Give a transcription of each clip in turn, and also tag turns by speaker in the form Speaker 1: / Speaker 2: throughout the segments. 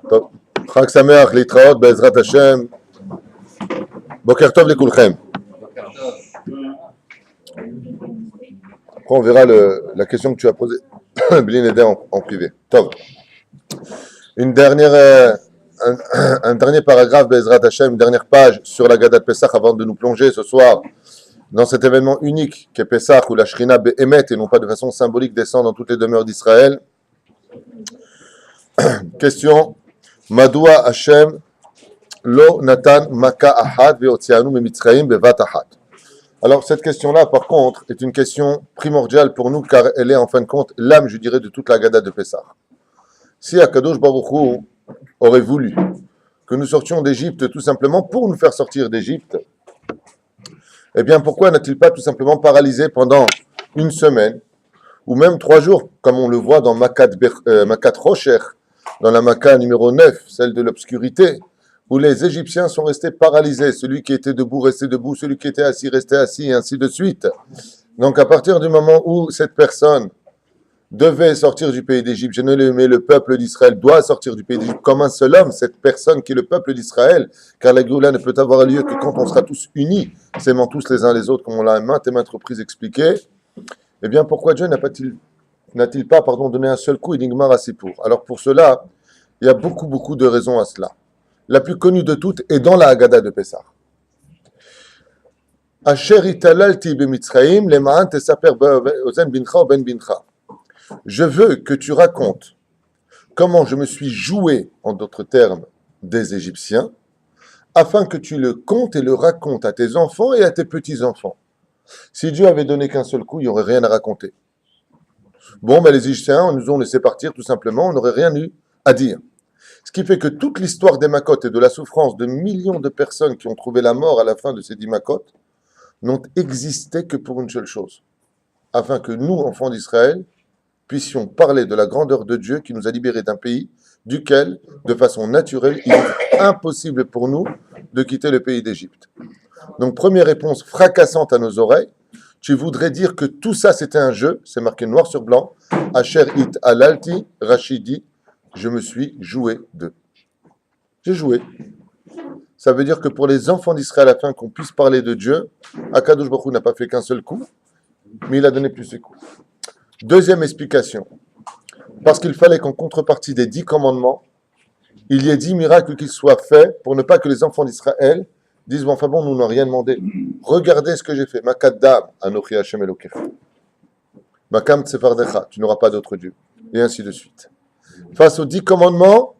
Speaker 1: טוב, חג שמח, להתראות בעזרת השם. בוקר טוב לכולכם. Après, on verra la question que tu as posée, Blin Eder, en privé. Tov. Un dernier paragraphe, Bezrat Hashem, une dernière page sur la Gada de Pessah avant de nous plonger ce soir dans cet événement unique qu'est Pessah où la Shrina Be'emet et non pas de façon symbolique descend dans toutes les demeures d'Israël. Question. Madoua Hashem lo natan maka ahad ve'otzianu memitzrayim bevat ahad. Alors cette question-là, par contre, est une question primordiale pour nous car elle est en fin de compte l'âme, je dirais, de toute la Gada de Pessah. Si Akadosh Baruch Hu aurait voulu que nous sortions d'Égypte tout simplement pour nous faire sortir d'Égypte, eh bien pourquoi n'a-t-il pas tout simplement paralysé pendant une semaine ou même 3 jours, comme on le voit dans Makat Rocher, dans la Makkah numéro 9, celle de l'obscurité, où les Égyptiens sont restés paralysés. Celui qui était debout restait debout, celui qui était assis restait assis, et ainsi de suite. Donc à partir du moment où cette personne devait sortir du pays d'Égypte, mais le peuple d'Israël doit sortir du pays d'Égypte comme un seul homme, cette personne qui est le peuple d'Israël, car la Géoula ne peut avoir lieu que quand on sera tous unis, s'aimant tous les uns les autres, comme on l'a maintes et maintes reprises expliqué. Eh bien pourquoi Dieu n'a-t-il pas donné un seul coup Enigmar à Sipour? Alors pour cela, il y a beaucoup de raisons à cela. La plus connue de toutes est dans la Haggadah de Pessah. Asher italalti b'mitzrayim lema'an tesaper ozen bincha ou ben bincha. Je veux que tu racontes comment je me suis joué, en d'autres termes, des Égyptiens, afin que tu le comptes et le racontes à tes enfants et à tes petits-enfants. Si Dieu avait donné qu'un seul coup, il n'y aurait rien à raconter. Bon, les Égyptiens nous ont laissé partir tout simplement, on n'aurait rien eu à dire. Ce qui fait que toute l'histoire des Makot et de la souffrance de millions de personnes qui ont trouvé la mort à la fin de ces 10 Makot n'ont existé que pour une seule chose, afin que nous, enfants d'Israël, puissions parler de la grandeur de Dieu qui nous a libérés d'un pays duquel, de façon naturelle, il est impossible pour nous de quitter le pays d'Égypte. Donc, première réponse fracassante à nos oreilles, tu voudrais dire que tout ça c'était un jeu, c'est marqué noir sur blanc, Asher it alalti Rachidi, je me suis joué d'eux. J'ai joué. Ça veut dire que pour les enfants d'Israël, afin qu'on puisse parler de Dieu, Akadosh Baruch Hu n'a pas fait qu'un seul coup, mais il a donné plus de coups. Deuxième explication, parce qu'il fallait qu'en contrepartie des 10 commandements, il y ait 10 miracles qui soient faits pour ne pas que les enfants d'Israël disent, bon, enfin bon, nous n'avons rien demandé. Regardez ce que j'ai fait. Makaddam, Anochi Hashem Elokecha. Makam Tsefardecha, tu n'auras pas d'autre Dieu. Et ainsi de suite. Face aux 10 commandements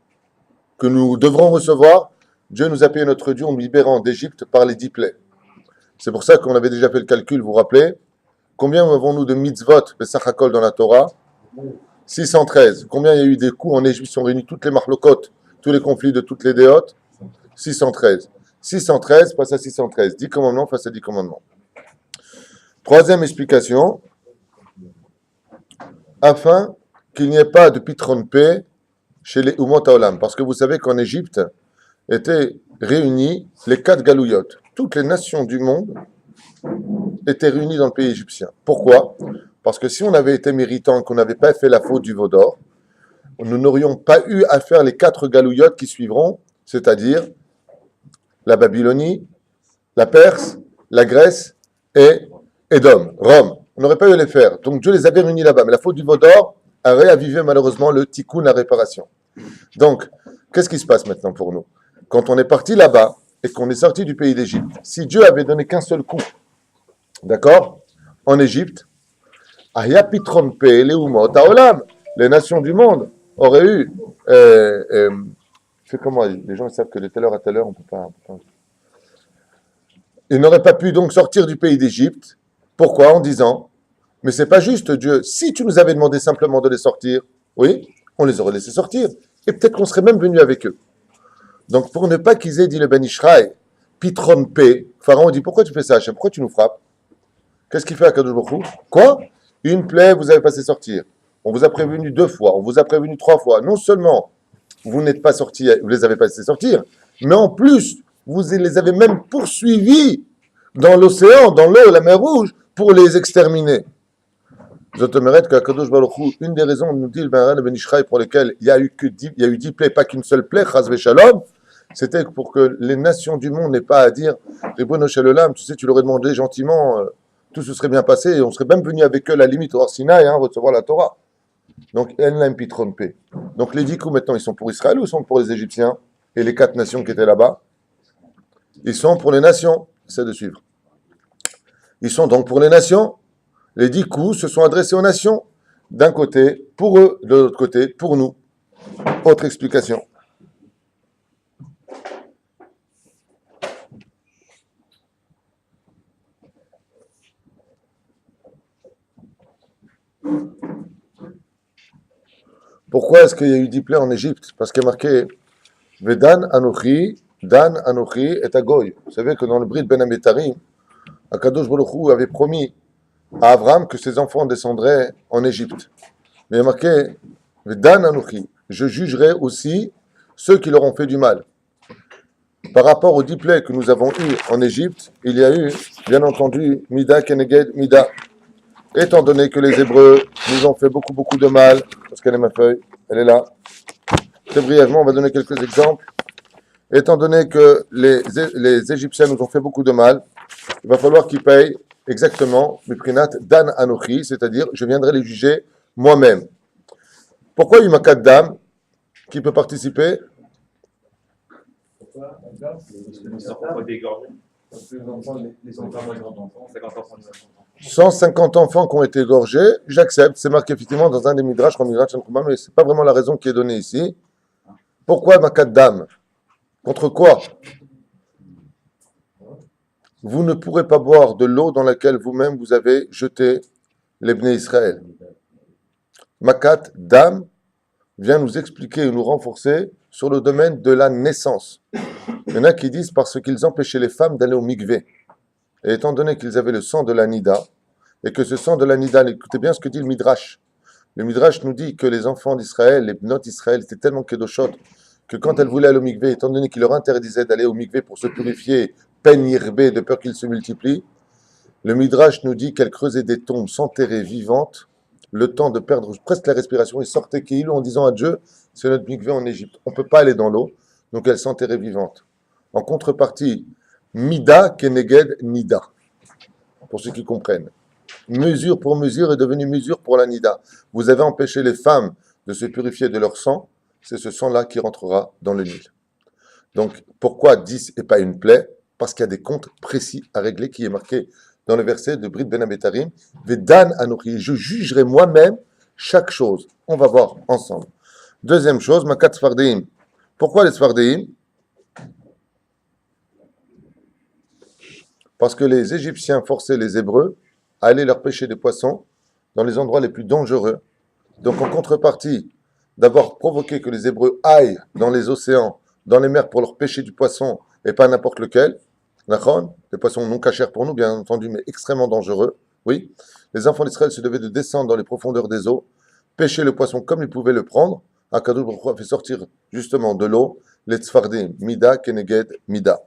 Speaker 1: que nous devrons recevoir, Dieu nous a payé notre dû en nous libérant d'Égypte par les 10 plaies. C'est pour ça qu'on avait déjà fait le calcul, vous vous rappelez? Combien avons-nous de mitzvot, Pesach HaKol dans la Torah? 613. Combien il y a eu des coups en Égypte? Ils sont réunis toutes les marlokot, tous les conflits de toutes les déotes? 613. 613 face à 613. 10 commandements face à 10 commandements. Troisième explication, afin qu'il n'y ait pas de pitron paix chez les Umot Haolam. Parce que vous savez qu'en Égypte étaient réunis les 4 galouyotes. Toutes les nations du monde étaient réunies dans le pays égyptien. Pourquoi? Parce que si on avait été méritant, qu'on n'avait pas fait la faute du veau d'or, nous n'aurions pas eu à faire les 4 galouyotes qui suivront, c'est-à-dire la Babylonie, la Perse, la Grèce et Édom, Rome. On n'aurait pas eu à les faire. Donc Dieu les avait réunis là-bas. Mais la faute du veau d'or a réavivé malheureusement le tikkun, la réparation. Donc, qu'est-ce qui se passe maintenant pour nous? Quand on est parti là-bas et qu'on est sorti du pays d'Égypte, si Dieu avait donné qu'un seul coup, d'accord, en Égypte, Aya Pitron Pe, les Umot Haolam, les nations du monde auraient eu. C'est comment? Les gens savent que de telle heure à telle heure, on peut pas. Ils n'auraient pas pu donc sortir du pays d'Égypte. Pourquoi? En disant, mais c'est pas juste, Dieu. Si tu nous avais demandé simplement de les sortir, oui, on les aurait laissés sortir. Et peut-être qu'on serait même venu avec eux. Donc, pour ne pas qu'ils aient dit le Ben Ishraï, Pitron P, Pharaon dit, pourquoi tu fais ça, Hachem? Pourquoi tu nous frappes? Qu'est-ce qu'il fait à Kadosh Baruch Hu? Quoi? Une plaie, vous avez passé sortir. On vous a prévenu 2 fois, on vous a prévenu 3 fois. Non seulement vous n'êtes pas sortis, vous les avez pas laissés sortir, mais en plus, vous les avez même poursuivis dans l'océan, dans l'eau, la mer Rouge, pour les exterminer. Zotomeret qu'Akadosh Baruch Hu, une des raisons, nous dit le Ben Ben Ishraï, pour lesquelles il y a eu 10 plaies, pas qu'une seule plaie, Chaz Shalom, c'était pour que les nations du monde n'aient pas à dire, Ribono Shel Olam, tu sais, tu l'aurais demandé gentiment, tout se serait bien passé, et on serait même venu avec eux, à la limite, au Har Sinaï, recevoir la Torah. Donc, En Laim Pitron P. Donc, les 10 coups, maintenant, ils sont pour Israël ou ils sont pour les Égyptiens? Et les 4 nations qui étaient là-bas? Ils sont pour les nations. C'est de suivre. Ils sont donc pour les nations. Les 10 coups se sont adressés aux nations. D'un côté, pour eux, de l'autre côté, pour nous. Autre explication. Pourquoi est-ce qu'il y a eu 10 plaies en Égypte? Parce qu'il y a marqué Vedan Anochi, Dan Anochi et Agoy. Vous savez que dans le Brit Ben Ametarim, Akadosh Baruch Hu avait promis à Abraham que ses enfants descendraient en Égypte. Mais il y a marqué Dan Anochi, je jugerai aussi ceux qui leur ont fait du mal. Par rapport aux 10 plaies que nous avons eues en Égypte, il y a eu, bien entendu, Mida Keneged Mida. Étant donné que les Hébreux nous ont fait beaucoup de mal, parce qu'elle est ma feuille, elle est là. Très brièvement, on va donner quelques exemples. Étant donné que les Égyptiens nous ont fait beaucoup de mal, il va falloir qu'ils payent exactement Miprinat Dan Anochi, c'est-à-dire je viendrai les juger moi-même. Pourquoi il y a eu dame qui peut participer?
Speaker 2: Pourquoi? Les enfants ont été égorgés. Les enfants moins grands enfants, 50 enfants,
Speaker 1: 150 enfants qui ont été égorgés, j'accepte, c'est marqué effectivement dans un des midrash, mais ce n'est pas vraiment la raison qui est donnée ici. Pourquoi dame? Contre quoi? Vous ne pourrez pas boire de l'eau dans laquelle vous-même vous avez jeté les Bnei Israël. Makat Dam vient nous expliquer et nous renforcer sur le domaine de la naissance. Il y en a qui disent parce qu'ils empêchaient les femmes d'aller au mikvé. Et étant donné qu'ils avaient le sang de la Nida, et que ce sang de la Nida, écoutez bien ce que dit le Midrash. Le Midrash nous dit que les enfants d'Israël, les bnot d'Israël, étaient tellement kedoshot que quand elles voulaient aller au mikvé, étant donné qu'il leur interdisait d'aller au mikvé pour se purifier, peine yirbé, de peur qu'ils se multiplient, le Midrash nous dit qu'elles creusaient des tombes, s'enterraient vivantes, le temps de perdre presque la respiration, et sortaient Kéhilou en disant à Dieu, c'est notre mikvé en Égypte, on ne peut pas aller dans l'eau, donc elles s'enterraient vivantes. En contrepartie, Mida Keneged Nida, pour ceux qui comprennent. Mesure pour mesure est devenue mesure pour la Nida. Vous avez empêché les femmes de se purifier de leur sang, c'est ce sang-là qui rentrera dans le Nil. Donc, pourquoi 10 et pas une plaie? Parce qu'il y a des comptes précis à régler qui est marqué dans le verset de Brit Ben Ametarim, Vedan Anochi, je jugerai moi-même chaque chose. On va voir ensemble. Deuxième chose, Makat Sfardeim. Pourquoi les Sfardeim? Parce que les Égyptiens forçaient les Hébreux à aller leur pêcher des poissons dans les endroits les plus dangereux. Donc en contrepartie d'avoir provoqué que les Hébreux aillent dans les océans, dans les mers pour leur pêcher du poisson et pas n'importe lequel, des poissons non cachers pour nous bien entendu mais extrêmement dangereux, oui, les enfants d'Israël se devaient de descendre dans les profondeurs des eaux, pêcher le poisson comme ils pouvaient le prendre. Akadosh Baruch Hu a fait sortir justement de l'eau les tzfardim, Mida Keneged Mida.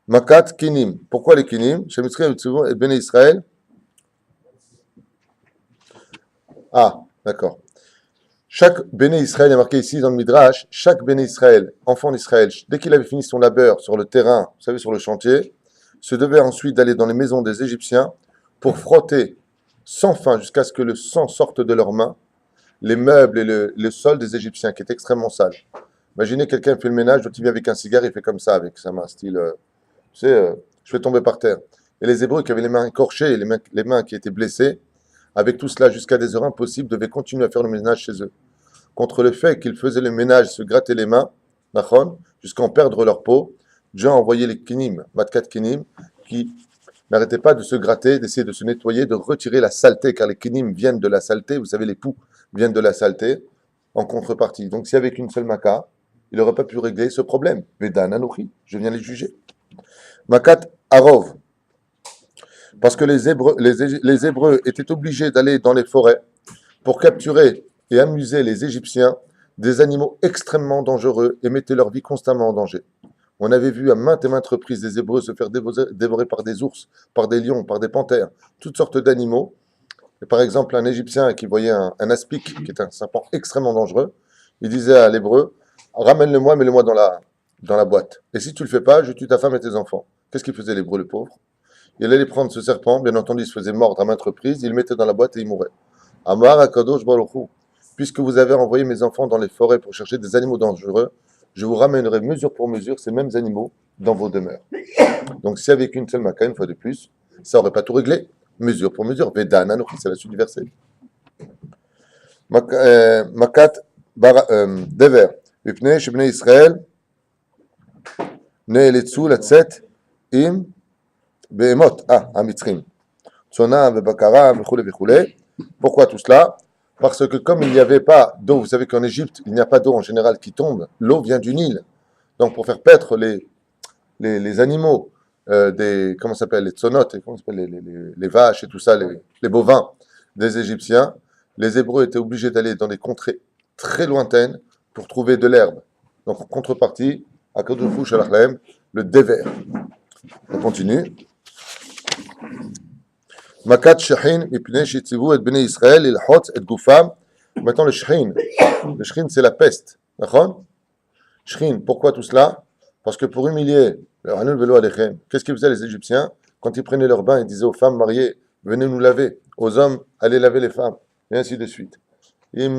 Speaker 1: Makat Kinim. Pourquoi les Kinim? Chez Mitzrayim et Béné Israël. Ah, d'accord. Chaque Béné Israël est marqué ici dans le Midrash, chaque Béné Israël, enfant d'Israël, dès qu'il avait fini son labeur sur le terrain, vous savez, sur le chantier, se devait ensuite d'aller dans les maisons des Égyptiens pour frotter sans fin, jusqu'à ce que le sang sorte de leurs mains, les meubles et le sol des Égyptiens, qui est extrêmement sale. Imaginez quelqu'un fait le ménage, il vient avec un cigare, il fait comme ça avec sa main, style, je vais tomber par terre. Et les Hébreux qui avaient les mains écorchées, les mains qui étaient blessées, avec tout cela jusqu'à des heures impossibles, devaient continuer à faire le ménage chez eux. Contre le fait qu'ils faisaient le ménage, se grattaient les mains, jusqu'à en perdre leur peau, Dieu a envoyé les kinim, matkat kinim, qui n'arrêtaient pas de se gratter, d'essayer de se nettoyer, de retirer la saleté, car les kinim viennent de la saleté, vous savez, les poux viennent de la saleté, en contrepartie. Donc, si avec une seule maca, il n'aurait pas pu régler ce problème. Vedan Anochi, je viens les juger. Makat Arov, parce que les Hébreux étaient obligés d'aller dans les forêts pour capturer et amuser les Égyptiens, des animaux extrêmement dangereux et mettaient leur vie constamment en danger. On avait vu à maintes et maintes reprises des Hébreux se faire dévorer par des ours, par des lions, par des panthères, toutes sortes d'animaux Et par exemple, un Égyptien qui voyait un aspic, qui est un serpent extrêmement dangereux, il disait à l'hébreu, ramène-le-moi, mets-le-moi dans la boîte. Et si tu le fais pas, je tue ta femme et tes enfants. Qu'est-ce qu'il faisait l'hébreu, le pauvre? Il allait prendre ce serpent, bien entendu, il se faisait mordre à maintes reprises, il le mettait dans la boîte et il mourait. Amar Akadosh Baruch Hu, puisque vous avez envoyé mes enfants dans les forêts pour chercher des animaux dangereux, je vous ramènerai mesure pour mesure ces mêmes animaux dans vos demeures. Donc, si avec une seule maca, une fois de plus, ça n'aurait pas tout réglé. Mesure pour mesure. Vedana, c'est la suite du verset. Makat Dever. Mipnei Shebnei Israël Ne'eletzu Latzet Im Behemot. Amitzrim. Tsona Vebakara Vechule Vechule. Pourquoi tout cela? Parce que comme il n'y avait pas d'eau, vous savez qu'en Égypte, il n'y a pas d'eau en général qui tombe, l'eau vient du Nil. Donc pour faire paître les animaux, comment ça s'appelle, les tsonotes, comment ça s'appelle, les vaches et tout ça, les bovins des Égyptiens, les Hébreux étaient obligés d'aller dans des contrées très lointaines pour trouver de l'herbe. Donc en contrepartie, à Kadoufou Shalachem, le dévers. On continue. Makat Shehin, Mipnei Shitzivu et Bnei Israël, il hot et Goufam. Maintenant le Shehin. Le Shehin, c'est la peste. D'accord? Shehin, pourquoi tout cela? Parce que pour humilier, qu'est-ce qu'ils faisaient les Égyptiens? Quand ils prenaient leur bain, ils disaient aux femmes mariées, venez nous laver. Aux hommes, allez laver les femmes. Et ainsi de suite. Ils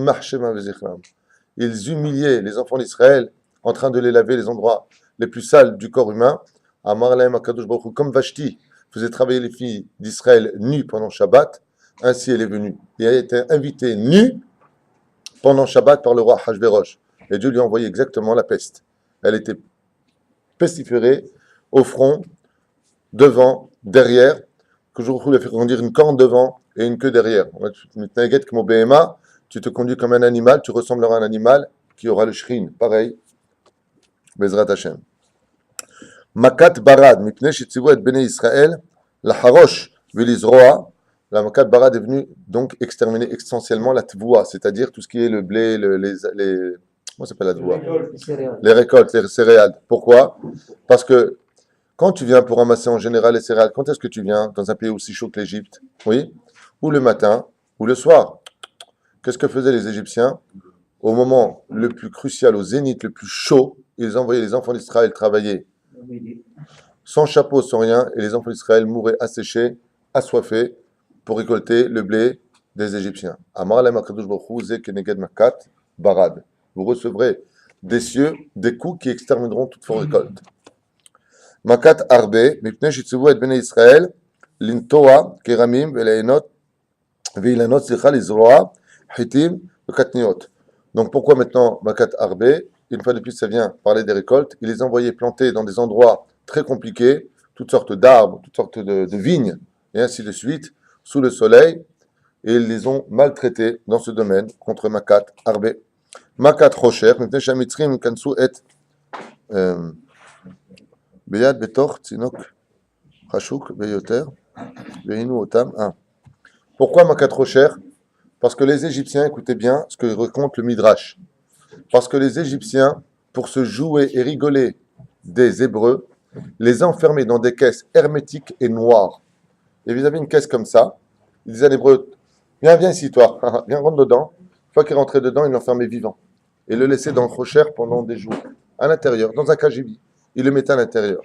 Speaker 1: humiliaient les enfants d'Israël en train de les laver les endroits les plus sales du corps humain. Comme Vashti faisait travailler les filles d'Israël nues pendant Shabbat, ainsi elle est venue. Et elle a été invitée nue pendant Shabbat par le roi Hashvérosh. Et Dieu lui a envoyé exactement la peste. Elle était pestiférée au front, devant, derrière, que je vous ai fait conduire une corne devant et une queue derrière. Comme au BMA, tu te conduis comme un animal, tu ressembleras à un animal qui aura le shrin. Pareil, Bezrat Hashem. Makat Barad, mipnei shitzivu et Bnei Israël, la harosh velizroa. La Makat Barad est venue donc exterminer essentiellement la tvoua, c'est-à-dire tout ce qui est le blé, comment ça s'appelle la tvoua? Les récoltes, les céréales. Pourquoi? Parce que quand tu viens pour ramasser en général les céréales, quand est-ce que tu viens dans un pays aussi chaud que l'Égypte? Oui? Ou le matin, ou le soir. Qu'est-ce que faisaient les Égyptiens? Au moment le plus crucial, au zénith le plus chaud, ils envoyaient les enfants d'Israël travailler sans chapeau, sans rien, et les enfants d'Israël mouraient asséchés, assoiffés, pour récolter le blé des Égyptiens. Amar lem akadosh baruch hu ze keneged makat barad. Vous recevrez des cieux des coups qui extermineront toute vos récoltes. Makat arbe, mipnei shitzivu et bnei Israël, lintoa keramim ve'leinot ve'ilanot zicha lizroa hitim ve'katniot. Donc pourquoi maintenant makat arbe? Une fois de plus, ça vient parler des récoltes. Il les envoyait planter dans des endroits très compliqués, toutes sortes d'arbres, toutes sortes de vignes, et ainsi de suite, sous le soleil, et ils les ont maltraités dans ce domaine contre Makat Arbe. Makat Rocher, mipnei shamitzrim kansu et beyad betor tzinok chashuk beyoter veinu otam. Pourquoi Makat Rocher? Parce que les Égyptiens, écoutez bien ce que raconte le Midrash. Parce que les Égyptiens, pour se jouer et rigoler des Hébreux, les enfermaient dans des caisses hermétiques et noires. Et vous avez une caisse comme ça, ils disaient à l'Hébreu, viens ici toi, viens rentre dedans. Une fois qu'il rentrait dedans, ils l'enfermaient vivant. Et le laissaient dans le rocher pendant des jours, à l'intérieur, dans un KGB. Ils le mettaient à l'intérieur.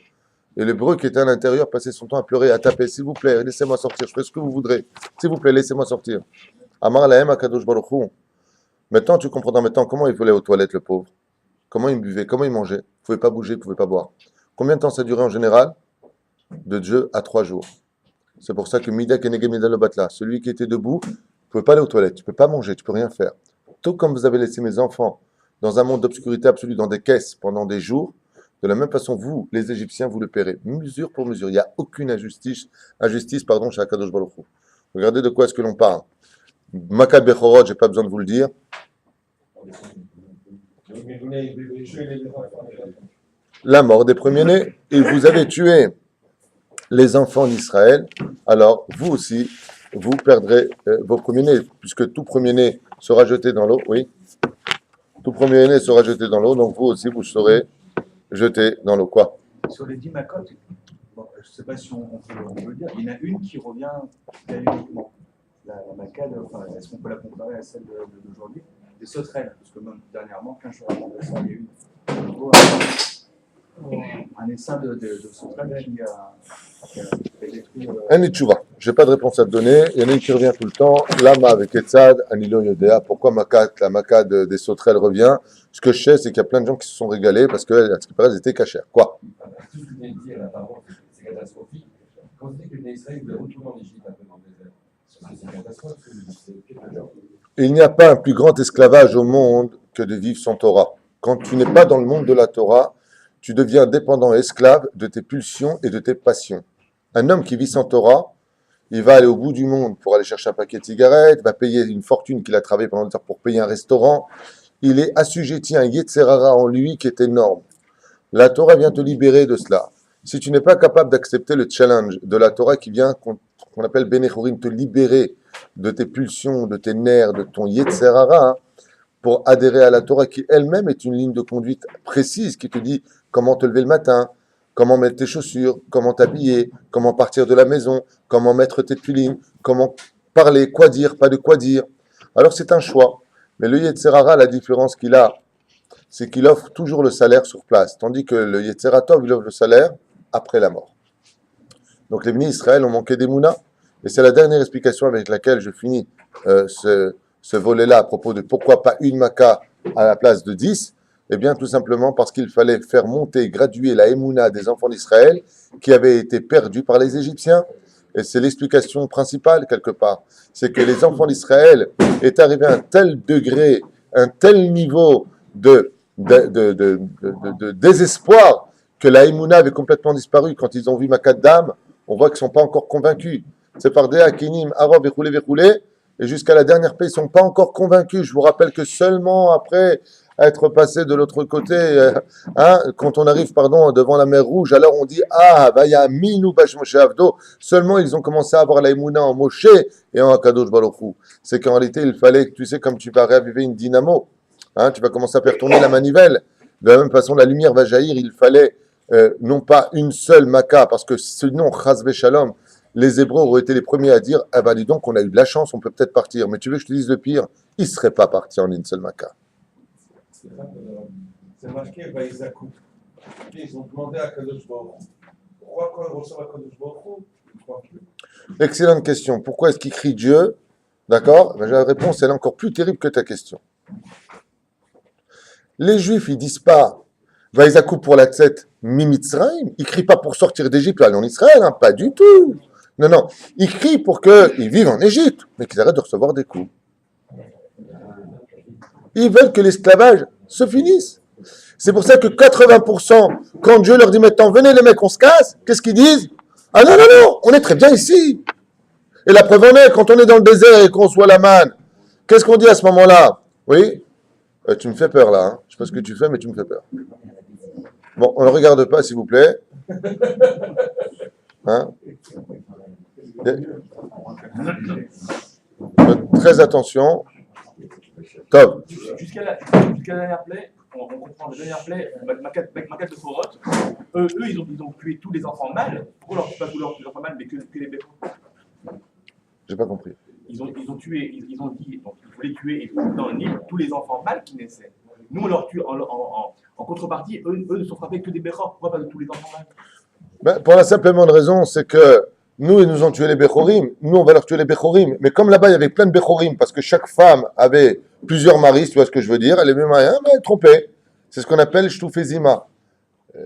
Speaker 1: Et l'Hébreu qui était à l'intérieur passait son temps à pleurer, à taper, s'il vous plaît, laissez-moi sortir, je fais ce que vous voudrez. S'il vous plaît, laissez-moi sortir. Amar lahem akadosh baruch hu. Maintenant, tu comprendras maintenant comment il volait aux toilettes, le pauvre. Comment il buvait, comment il mangeait. Il ne pouvait pas bouger, il ne pouvait pas boire. Combien de temps ça durait en général? De 2 à 3 jours. C'est pour ça que Mida Kenege Mida le Batla, celui qui était debout, tu ne pouvais pas aller aux toilettes, tu ne peux pas manger, tu ne peux rien faire. Tout comme vous avez laissé mes enfants dans un monde d'obscurité absolue, dans des caisses pendant des jours, de la même façon, vous, les Égyptiens, vous le paierez, mesure pour mesure. Il n'y a aucune injustice chez Akadosh Baruch Hu. Regardez de quoi est-ce que l'on parle. Makat Bechorot, je n'ai pas besoin de vous le dire. La mort des premiers-nés. Et vous avez tué les enfants d'Israël, alors vous aussi, vous perdrez vos premiers-nés, puisque tout premier-né sera jeté dans l'eau, oui. Tout premier-né sera jeté dans l'eau, donc vous aussi, vous serez jeté dans l'eau. Quoi?
Speaker 3: Sur les 10 macotes, bon, je ne sais pas si on peut le dire, il y en a une qui revient uniquement. la Maccade, enfin, est-ce qu'on peut la comparer à celle d'aujourd'hui? Des sauterelles, parce que même dernièrement, 15 jours avant ça, il y a eu un essaim de sauterelles qui a détruit.
Speaker 1: Un tchouva. Je n'ai pas de réponse à te donner. Il y en a une qui revient tout le temps. Lama avec Etzad, Anilo Yodea. Pourquoi la maca des sauterelles revient? Ce que je sais, c'est qu'il y a plein de gens qui se sont régalés parce que, à ce qui paraît, elles étaient cachères. Quoi?
Speaker 4: Tout ce que tu viens de dire, là, par contre, c'est catastrophique. Quand on dit que les Israéliens voulaient retourner en Égypte un peu dans le désert, c'est une catastrophe, c'est quelque chose.
Speaker 1: Il n'y a pas un plus grand esclavage au monde que de vivre sans Torah. Quand tu n'es pas dans le monde de la Torah, tu deviens dépendant et esclave de tes pulsions et de tes passions. Un homme qui vit sans Torah, il va aller au bout du monde pour aller chercher un paquet de cigarettes, va payer une fortune qu'il a travaillé pendant des heures pour payer un restaurant. Il est assujetti à un Yetzerara en lui qui est énorme. La Torah vient te libérer de cela. Si tu n'es pas capable d'accepter le challenge de la Torah qui vient, qu'on appelle Benechorim, te libérer de tes pulsions, de tes nerfs, de ton Yetzerara, pour adhérer à la Torah qui elle-même est une ligne de conduite précise qui te dit comment te lever le matin, comment mettre tes chaussures, comment t'habiller, comment partir de la maison, comment mettre tes tulines, comment parler, quoi dire, pas de quoi dire. Alors c'est un choix. Mais le Yetzerara, la différence qu'il a, c'est qu'il offre toujours le salaire sur place, tandis que le Yetzeratov, il offre le salaire après la mort. Donc les bénis Israël ont manqué d'Emouna, et c'est la dernière explication avec laquelle je finis ce volet-là à propos de pourquoi pas une Maca à la place de 10. Eh bien, tout simplement parce qu'il fallait faire monter, graduer la Emouna des enfants d'Israël qui avaient été perdus par les Égyptiens. Et c'est l'explication principale, quelque part. C'est que les enfants d'Israël est arrivés à un tel degré, un tel niveau de désespoir que la Emouna avait complètement disparu. Quand ils ont vu Makadam, on voit qu'ils ne sont pas encore convaincus. C'est par Dea, Kenim, Arab, Verroulé, et jusqu'à la dernière paix, ils ne sont pas encore convaincus. Je vous rappelle que seulement après être passé de l'autre côté, quand on arrive devant la mer Rouge, alors on dit Vaya Minou Bash Moshe Avdo. Seulement ils ont commencé à avoir la Emouna en Moshe et en Akadosh Baruch Hu. C'est qu'en réalité, il fallait, tu sais, comme tu vas réaviver une dynamo, tu vas commencer à faire tourner la manivelle. De la même façon, la lumière va jaillir. Il fallait non pas une seule Maca, parce que sinon, Chas Shalom, les Hébreux auraient été les premiers à dire dis donc, on a eu de la chance, on peut peut-être partir. Mais tu veux que je te dise le pire? Ils ne seraient pas partis en une seule Maca.
Speaker 4: C'est marqué Vaïzakou. Ils ont demandé à Kadosh Baruch Hu. Pourquoi quand ils reçoivent à Kadosh Baruch Hu, ils ne croient plus?
Speaker 1: Excellente question. Pourquoi est-ce qu'ils crient Dieu? D'accord? La réponse, elle est encore plus terrible que ta question. Les Juifs, ils disent pas Vaïzakou pour la tête Mimitzraim. Ils crient pas pour sortir d'Égypte et aller en Israël, pas du tout. Non. Ils crient pour qu'ils vivent en Égypte, mais qu'ils arrêtent de recevoir des coups. Ils veulent que l'esclavage se finisse. C'est pour ça que 80%, quand Dieu leur dit maintenant, venez les mecs, on se casse, qu'est-ce qu'ils disent? Ah non, on est très bien ici. Et la preuve en est, quand on est dans le désert et qu'on reçoit la manne, qu'est-ce qu'on dit à ce moment-là? Oui? Tu me fais peur là, hein. Je sais pas ce que tu fais, mais tu me fais peur. Bon, on ne regarde pas, s'il vous plaît. Très attention. Top.
Speaker 2: Jusqu'à la dernière play, on comprend la dernière play, Macat de Forot, eux ils ont tué tous les enfants mâles. Pourquoi leur tue pas tous les enfants mâles, mais que les béros?
Speaker 1: J'ai pas compris.
Speaker 2: Ils ont tué, ils ont dit, donc ils voulaient tuer et foutre dans le Nil tous les enfants mâles qui naissaient. Nous on leur tue en contrepartie, eux ne sont frappés que des béros. Pourquoi pas de tous les enfants mâles?
Speaker 1: Pour la simple et bonne raison, c'est que nous, ils nous ont tué les Bechorim. Nous, on va leur tuer les Bechorim. Mais comme là-bas, il y avait plein de Bechorim, parce que chaque femme avait plusieurs maris, tu vois ce que je veux dire, elle est même trompée. C'est ce qu'on appelle Shtoufezima.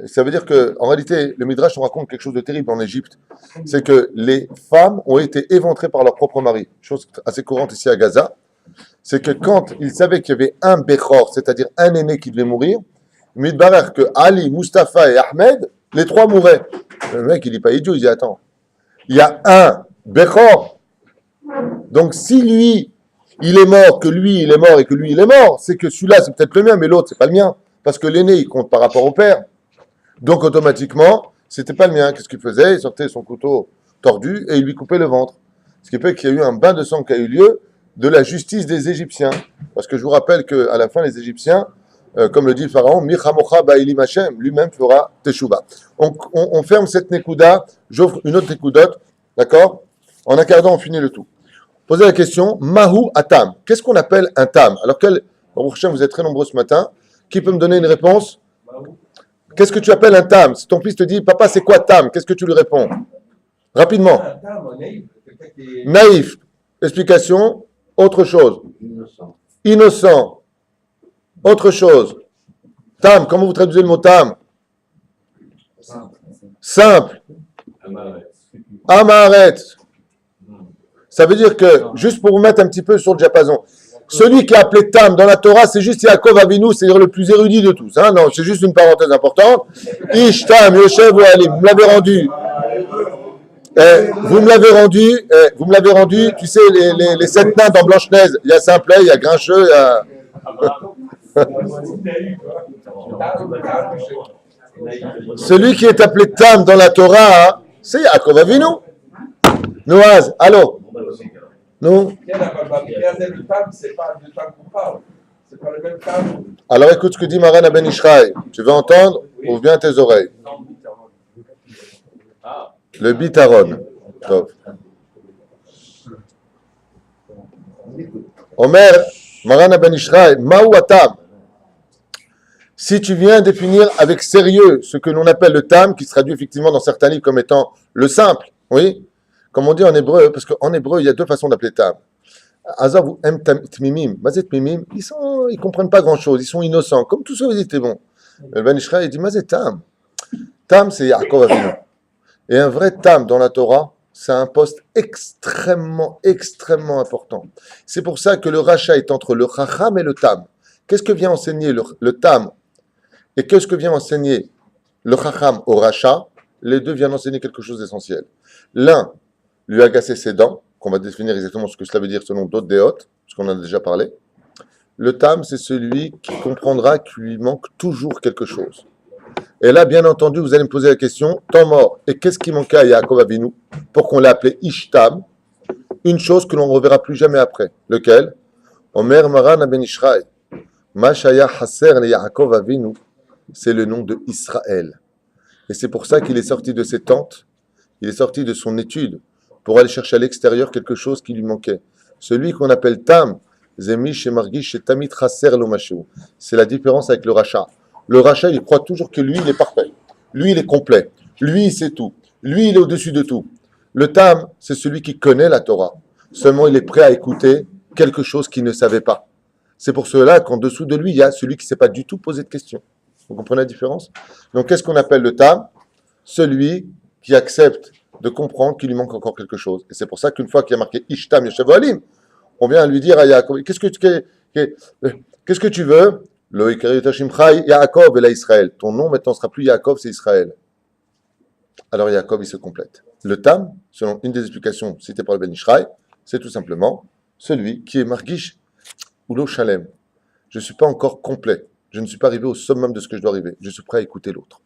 Speaker 1: Ça veut dire qu'en réalité, le Midrash nous raconte quelque chose de terrible en Égypte. C'est que les femmes ont été éventrées par leur propre mari. Chose assez courante ici à Gaza. C'est que quand ils savaient qu'il y avait un Bechor, c'est-à-dire un aîné qui devait mourir, Midbarer que Ali, Mustapha et Ahmed, les trois mouraient. Le mec, il n'est pas idiot, il dit attends. Il y a un Bechor. Donc, si lui, il est mort, que lui, il est mort et que lui, il est mort, c'est que celui-là, c'est peut-être le mien, mais l'autre, c'est pas le mien. Parce que l'aîné, il compte par rapport au père. Donc, automatiquement, c'était pas le mien. Qu'est-ce qu'il faisait? Il sortait son couteau tordu et il lui coupait le ventre. Ce qui fait qu'il y a eu un bain de sang qui a eu lieu de la justice des Égyptiens. Parce que je vous rappelle qu'à la fin, les Égyptiens, comme le dit le pharaon, Michamocha Ba'ilim Hashem, lui-même fera Teshuvah. On ferme cette Nekuda, j'offre une autre Nekudot, d'accord? En un quart d'heure, on finit le tout. Posez la question, Mahu Atam. Qu'est-ce qu'on appelle un tam? Alors, vous êtes très nombreux ce matin. Qui peut me donner une réponse? Qu'est-ce que tu appelles un tam? Si ton fils te dit, papa, c'est quoi tam? Qu'est-ce que tu lui réponds? Rapidement.
Speaker 4: Un terme naïf, quelqu'un qui est.
Speaker 1: Naïf. Explication. Autre chose. Innocent. Autre chose. Tam. Comment vous traduisez le mot tam? Simple. Amaret. Ça veut dire que, juste pour vous mettre un petit peu sur le diapason, celui qui est appelé Tam dans la Torah, c'est juste Yaakov Avinu, c'est-à-dire le plus érudit de tous. Hein, non, c'est juste une parenthèse importante. Ish Tam, Yoshev ou Ali, vous me l'avez rendu. Vous me l'avez rendu, tu sais, les 7 nains dans Blanche-Neige. Il y a Simplet, il y a Grincheux, il y a... Celui qui est appelé Tam dans la Torah, c'est Yaakov Avinu. Noaz, allô? Non?
Speaker 4: Le terme, c'est pas le terme qu'on parle. C'est pas le même terme.
Speaker 1: Alors écoute ce que dit Maran Ben Ishraï. Tu veux entendre? Ouvre bien tes oreilles. Le bitaron. Top. Omer, Maran Ben Ishraï, Maou Atam. Si tu viens définir avec sérieux ce que l'on appelle le tam, qui se traduit effectivement dans certains livres comme étant le simple, oui? Comme on dit en hébreu, parce qu'en hébreu, il y a 2 façons d'appeler tam. Azar ou tmimim. Mazet tmimim, ils comprennent pas grand-chose, ils sont innocents. Comme tous ceux qui étaient bons. Le Ben Ishraï, il dit Mazet tam. Tam, c'est Yaakov Avinu. Et un vrai tam dans la Torah, c'est un poste extrêmement, extrêmement important. C'est pour ça que le rachat est entre le chacham et le tam. Qu'est-ce que vient enseigner le tam? Et qu'est-ce que vient enseigner le chacham au rachat? Les deux viennent enseigner quelque chose d'essentiel. L'un, lui agacer ses dents, qu'on va définir exactement ce que cela veut dire selon d'autres déotes, parce qu'on en a déjà parlé. Le tam, c'est celui qui comprendra qu'il lui manque toujours quelque chose. Et là, bien entendu, vous allez me poser la question, temps mort, et qu'est-ce qui manquait à Yaakov Avinu pour qu'on l'ait appelé Ishtam? Une chose que l'on ne reverra plus jamais après. Lequel? Omer Maran Ben Ishraï. Mashaya Haser le Yaakov Avinu, c'est le nom de Israël. Et c'est pour ça qu'il est sorti de ses tentes, il est sorti de son étude, pour aller chercher à l'extérieur quelque chose qui lui manquait. Celui qu'on appelle Tam, Zemish et Margish et Tamit Haser Lomashu. C'est la différence avec le rachat. Le rachat, il croit toujours que lui, il est parfait. Lui, il est complet. Lui, il sait tout. Lui, il est au-dessus de tout. Le Tam, c'est celui qui connaît la Torah. Seulement, il est prêt à écouter quelque chose qu'il ne savait pas. C'est pour cela qu'en dessous de lui, il y a celui qui ne s'est pas du tout posé de questions. Vous comprenez la différence? Donc, qu'est-ce qu'on appelle le Tam? Celui qui accepte de comprendre qu'il lui manque encore quelque chose. Et c'est pour ça qu'une fois qu'il y a marqué Ishtam Yoshev Alim, on vient lui dire à Yaakov, qu'est-ce que tu veux? Lo Ikari Tashimchai Yaakov et la Israël. Ton nom maintenant ne sera plus Yaakov, c'est Israël. Alors Yaakov, il se complète. Le Tam, selon une des explications citées par le Ben Ishraï, c'est tout simplement celui qui est Margish ou lo Shalem. Je ne suis pas encore complet. Je ne suis pas arrivé au summum de ce que je dois arriver. Je suis prêt à écouter l'autre.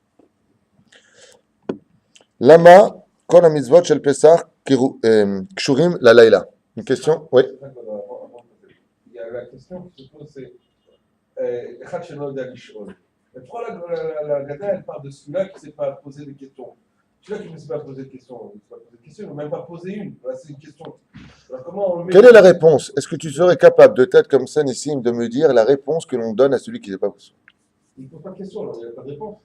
Speaker 1: Lama, Kol HaMitzvot Shel Pesach Kshurim La Laila. Une question? Oui.
Speaker 4: Il y a la question qui se pose, c'est Echad Shelo Yoda Lish'ol. Mais pourquoi la Gada, elle parle de celui-là qui ne s'est pas posé des questions? Celui-là qui ne s'est pas posé de questions, il n'a même pas posé une. Là, c'est une question. Alors, comment on met...
Speaker 1: Quelle est la réponse? Est-ce que tu serais capable de tête comme ça, Nissim, de me dire la réponse que l'on donne à celui qui ne s'est pas posé?
Speaker 4: Il ne pose pas de question, alors il n'y a pas de réponse.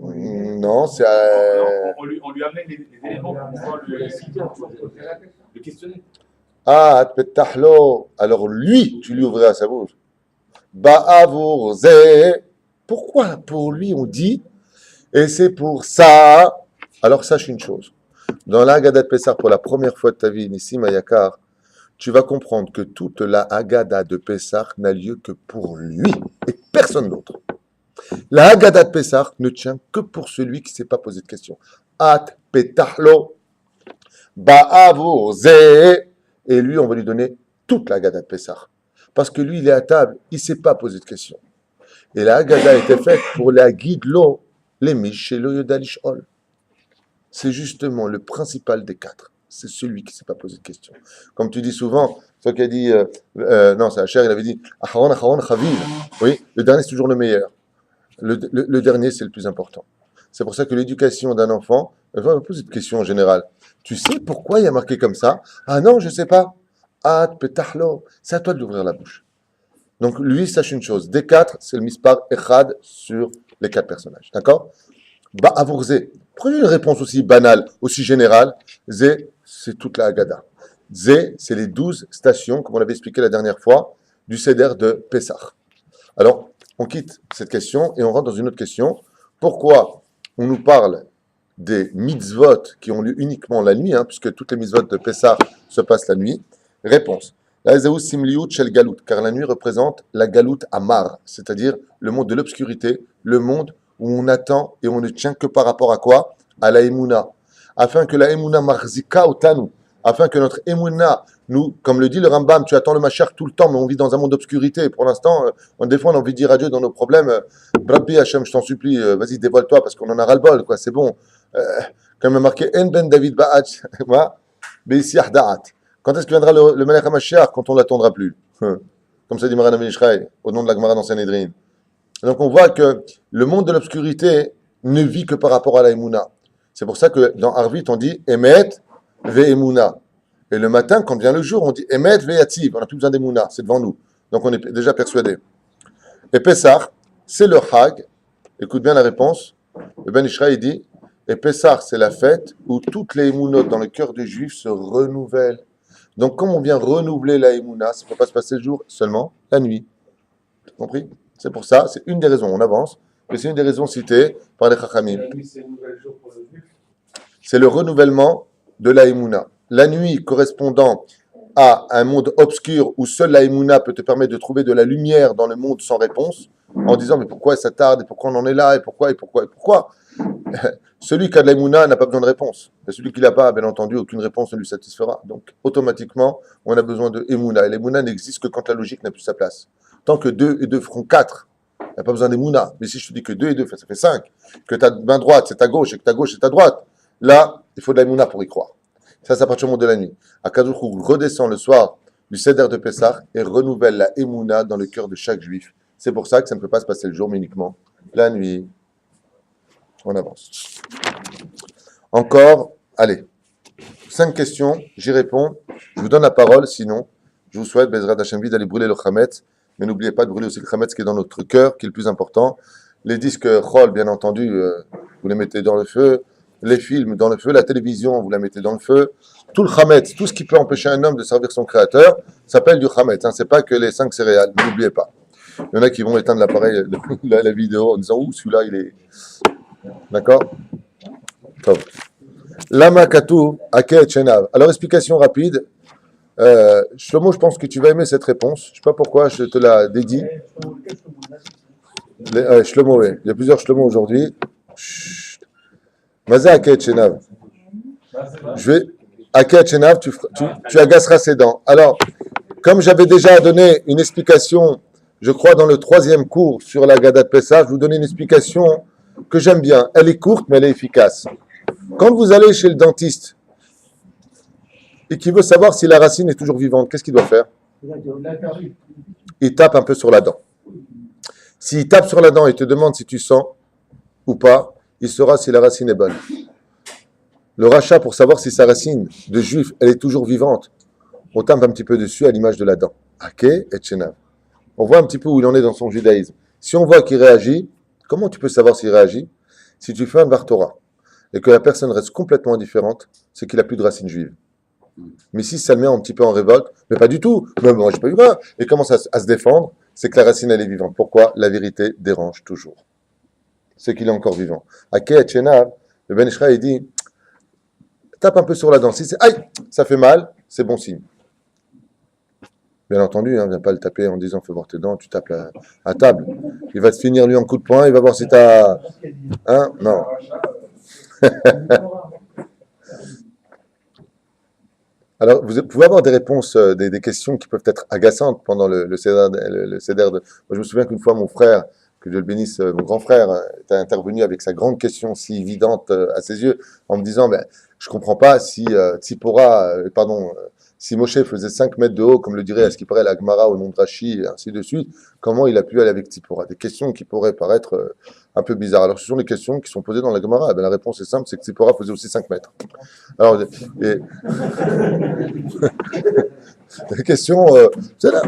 Speaker 1: Non, c'est
Speaker 2: On lui amène les éléments pour pouvoir le questionner.
Speaker 1: Ah, Petahlo. Alors lui, tu lui ouvriras sa bouche. Ba'avour ze. Pourquoi pour lui on dit et c'est pour ça? Alors sache une chose. Dans la Haggadah de Pessah, pour la première fois de ta vie, Nissim Ayakar, tu vas comprendre que toute la Haggadah de Pessah n'a lieu que pour lui et personne d'autre. La Haggadah de Pessah ne tient que pour celui qui ne s'est pas posé de questions. At petahlo, ba'avour ze. Et lui, on va lui donner toute la Haggadah de Pessah. Parce que lui, il est à table, il ne s'est pas posé de questions. Et la Haggadah était faite pour la guide-lo, les Mishelo Yoda Lish'ol. C'est justement le principal des 4. C'est celui qui ne s'est pas posé de questions. Comme tu dis souvent, toi qui as dit, non, c'est Hacher, il avait dit, Acharon, Acharon, Chaviv. Oui, le dernier, c'est toujours le meilleur. Le dernier, c'est le plus important. C'est pour ça que l'éducation d'un enfant, on va poser de questions en général. Tu sais pourquoi il y a marqué comme ça? Ah non, je ne sais pas. At petahlo. C'est à toi d'ouvrir la bouche. Donc lui, sache une chose. Des 4, c'est le mispar echad sur les 4 personnages. D'accord? Ba'avour zé. Prenez une réponse aussi banale, aussi générale. Zé, c'est toute la Haggadah. Zé, c'est les 12 stations, comme on l'avait expliqué la dernière fois, du Seder de Pessah. Alors, on quitte cette question et on rentre dans une autre question. Pourquoi on nous parle des mitzvot qui ont lieu uniquement la nuit, puisque toutes les mitzvot de Pessah se passent la nuit? Réponse. La Ezaou Simliut Shel Galut, car la nuit représente la Galut Amar, c'est-à-dire le monde de l'obscurité, le monde où on attend et on ne tient que par rapport à quoi? À la Emouna. Afin que la Emouna marzika otanu, afin que notre Emouna, nous, comme le dit le Rambam, tu attends le Mashiach tout le temps, mais on vit dans un monde d'obscurité. Et pour l'instant, des fois, on a envie de dire à Dieu dans nos problèmes, Rabbi Hashem, je t'en supplie, vas-y, dévoile-toi, parce qu'on en a ras-le-bol, quoi, c'est bon. Comme il a marqué, En ben David ba'ach, be'isiach da'at. Quand est-ce que viendra le Melech HaMashiach? Quand on ne l'attendra plus. Comme ça dit Maran Avishraï, au nom de la Gemara dans Sanhedrin. Donc on voit que le monde de l'obscurité ne vit que par rapport à la Emouna. C'est pour ça que dans Arvit, on dit Emet ve Emouna. Et le matin, quand vient le jour, on dit Emet ve Yativ. On n'a plus besoin d'Emouna, c'est devant nous. Donc on est déjà persuadé. Et Pessah, c'est le Hag. Écoute bien la réponse. Le Ben Ishraï dit et Pessah, c'est la fête où toutes les Emounot dans le cœur des Juifs se renouvellent. Donc, comme on vient renouveler la Emouna, ça ne peut pas se passer le jour, seulement la nuit. Tu as compris? C'est pour ça, c'est une des raisons, on avance, mais c'est une des raisons citées par les Chachamim.
Speaker 4: La nuit, c'est un nouvel jour pour le juif.
Speaker 1: C'est le renouvellement de la Emouna. La nuit correspondant à un monde obscur où seule la Emouna peut te permettre de trouver de la lumière dans le monde sans réponse, en disant mais pourquoi ça tarde, et pourquoi on en est là, et pourquoi. Celui qui a de la Emouna n'a pas besoin de réponse. Et celui qui l'a pas, bien entendu, aucune réponse ne lui satisfera. Donc, automatiquement, on a besoin de Emouna. Et l'Emouna n'existe que quand la logique n'a plus sa place. Tant que 2 et 2 feront 4, il n'y a pas besoin d'Emouna. Mais si je te dis que 2 et 2, ça fait 5, que ta main droite, c'est ta gauche, et que ta gauche, c'est ta droite, là, il faut de la Emouna pour y croire. Ça part du monde de la nuit. Akadosh redescend le soir du Seder de Pessah et renouvelle la Emouna dans le cœur de chaque juif. C'est pour ça que ça ne peut pas se passer le jour, mais uniquement la nuit. On avance. Encore, allez, 5 questions, j'y réponds. Je vous donne la parole, sinon, je vous souhaite, Bezrat Hashem, d'aller brûler le Khametz, mais n'oubliez pas de brûler aussi le Khametz qui est dans notre cœur, qui est le plus important. Les disques Chol, bien entendu, vous les mettez dans le feu. Les films dans le feu, la télévision, vous la mettez dans le feu. Tout le Khametz, tout ce qui peut empêcher un homme de servir son créateur, s'appelle du Khametz. C'est pas que les 5 céréales, n'oubliez pas. Il y en a qui vont éteindre l'appareil, la vidéo, en disant, ouh, celui-là, il est... D'accord? Top. Lama Katou, Aket Shenav. Alors, explication rapide. Shlomo, je pense que tu vas aimer cette réponse. Je ne sais pas pourquoi, je te la dédie. Shlomo, oui. Il y a plusieurs Shlomo aujourd'hui. Vas-y, Aket Shenav. Je vais. Aket Shenav, tu agaceras ses dents. Alors, comme j'avais déjà donné une explication, je crois, dans le 3e cours sur la Gada de Pessah, je vous donner une explication que j'aime bien. Elle est courte, mais elle est efficace. Quand vous allez chez le dentiste et qu'il veut savoir si la racine est toujours vivante, qu'est-ce qu'il doit faire? Il tape un peu sur la dent. S'il tape sur la dent et te demande si tu sens ou pas, il saura si la racine est bonne. Le rachat, pour savoir si sa racine de juif, elle est toujours vivante, on tape un petit peu dessus à l'image de la dent. Aké et Tchenav. On voit un petit peu où il en est dans son judaïsme. Si on voit qu'il réagit, comment tu peux savoir s'il réagit? Si tu fais un Dvar Torah et que la personne reste complètement indifférente, c'est qu'il n'a plus de racines juives. Mais si ça le met un petit peu en révolte, mais pas du tout, mais moi j'ai pas eu peur, et commence à se défendre, c'est que la racine elle est vivante. Pourquoi? La vérité dérange toujours. C'est qu'il est encore vivant. À Kehatchenav, le Ben Ishra il dit, tape un peu sur la dent. Si c'est aïe, ça fait mal, c'est bon signe. Bien entendu, viens pas le taper en disant fais voir tes dents, tu tapes à table. Il va te finir lui en coup de poing, il va voir si t'as. Hein? Non. Alors, vous pouvez avoir des réponses, des questions qui peuvent être agaçantes pendant le CEDER. Moi, je me souviens qu'une fois, mon frère, que Dieu le bénisse, mon grand frère, était intervenu avec sa grande question si évidente à ses yeux, en me disant, je ne comprends pas si si Moshe faisait 5 mètres de haut, comme le dirait à ce qui paraît la Gemara au nom de Rashi, et ainsi de suite, comment il a pu aller avec Tzipora? Des questions qui pourraient paraître un peu bizarres. Alors, ce sont des questions qui sont posées dans la Gemara. La réponse est simple, c'est que Tzipora faisait aussi 5 mètres. Alors, La question, c'est là.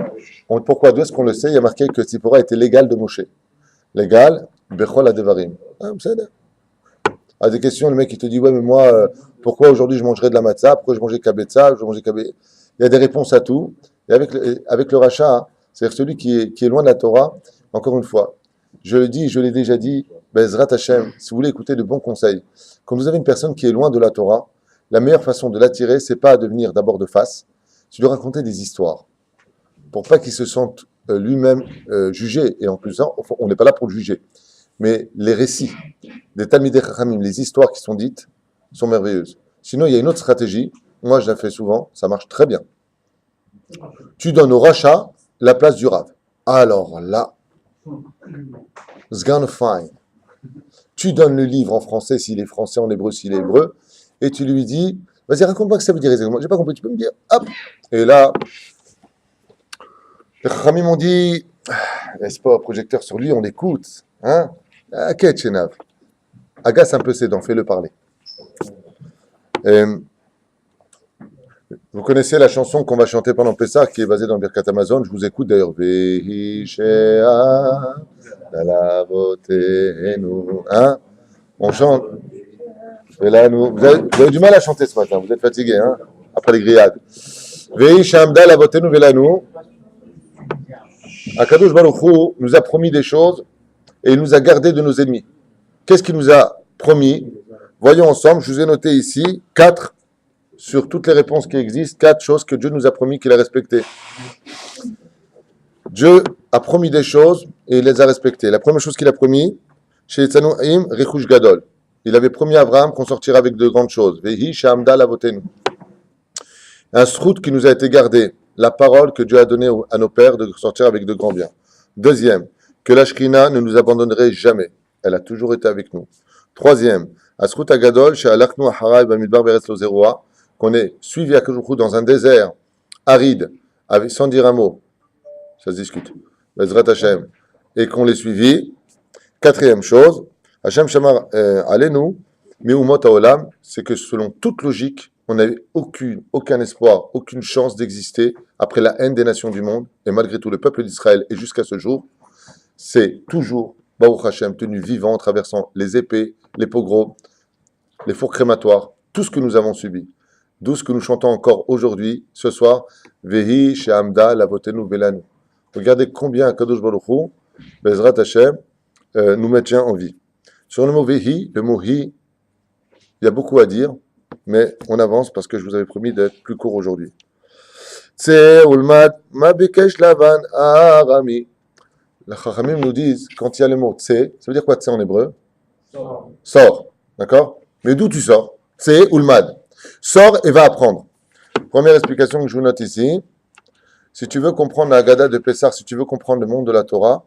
Speaker 1: Pourquoi? D'où est-ce qu'on le sait? Il y a marqué que Tzipora était l'égal de Moshe. L'égal, Bechol Adevarim. Ah, c'est là. À des questions, le mec il te dit, ouais, mais moi, pourquoi aujourd'hui je mangerais de la matzah? Pourquoi je mangeais kabetza? Je mangeais kabé. Il y a des réponses à tout. Et avec le rachat, hein, c'est-à-dire celui qui est loin de la Torah, encore une fois, je le dis, je l'ai déjà dit, Bezrat Hashem, si vous voulez écouter de bons conseils, quand vous avez une personne qui est loin de la Torah, la meilleure façon de l'attirer, c'est pas de venir d'abord de face, c'est de lui raconter des histoires, pour pas qu'il se sente lui-même jugé. Et en plus, on n'est pas là pour le juger. Mais les récits des Talmidei Chachamim, les histoires qui sont dites, sont merveilleuses. Sinon, il y a une autre stratégie. Moi, je la fais souvent. Ça marche très bien. Tu donnes au rachat la place du Rav. Alors là, it's gonna fine. Tu donnes le livre en français s'il est français, en hébreu s'il est hébreu, et tu lui dis, vas-y, raconte-moi ce que ça veut dire exactement. J'ai pas compris. Tu peux me dire, hop. Et là, les Chachamim m'ont dit, n'est-ce pas, projecteur sur lui, on écoute. Hein? Chenav. Agace un peu ses dents, fais-le parler. Vous connaissez la chanson qu'on va chanter pendant Pessah, qui est basée dans Birkat Amazon. Je vous écoute d'ailleurs. Hein? On chante. Vous avez du mal à chanter ce matin, vous êtes fatigué, hein? Après les grillades. Akadosh Baruch Hu nous a promis des choses et il nous a gardés de nos ennemis. Qu'est-ce qu'il nous a promis? Voyons ensemble, je vous ai noté ici 4 sur toutes les réponses qui existent, 4 choses que Dieu nous a promis qu'il a respectées. Dieu a promis des choses et il les a respectées. La première chose qu'il a promis, chez Tzanoim, Rechush Gadol. Il avait promis à Abraham qu'on sortira avec de grandes choses. Vehi Shamda Lavotenu. Un srout qui nous a été gardé. La parole que Dieu a donnée à nos pères de sortir avec de grands biens. Deuxième, que la Shekhinah ne nous abandonnerait jamais. Elle a toujours été avec nous. Troisième, Asrut Agadol, chez Alachnu Aharai Bamidbar Beretz Lozeroa, qu'on est suivi à Kajoukou dans un désert aride, avec, sans dire un mot. Ça se discute. Bezrat Hashem. Et qu'on l'ait suivi. Quatrième chose, Hashem Shamar Alenu, Meumot Haolam, c'est que selon toute logique, on n'avait aucun espoir, aucune chance d'exister après la haine des nations du monde, et malgré tout le peuple d'Israël, et jusqu'à ce jour, c'est toujours Baruch Hashem, tenu vivant en traversant les épées, les pogroms, les fours crématoires, tout ce que nous avons subi. D'où ce que nous chantons encore aujourd'hui, ce soir, Vehi She'amda Lavotenu Velanu. Regardez combien Kadosh Baruch Hu, Bezrat Hashem, nous maintient en vie. Sur le mot Vehi, le mot Hi, il y a beaucoup à dire, mais on avance parce que je vous avais promis d'être plus court aujourd'hui. Tse ulmad ma bikesh lavan arami. Les Chachamim nous disent, quand il y a le mot tse, ça veut dire quoi tse en hébreu? Sors. D'accord? Mais d'où tu sors? Tse ulmad. Sors et va apprendre. Première explication que je vous note ici. Si tu veux comprendre la Haggadah de Pessah, si tu veux comprendre le monde de la Torah,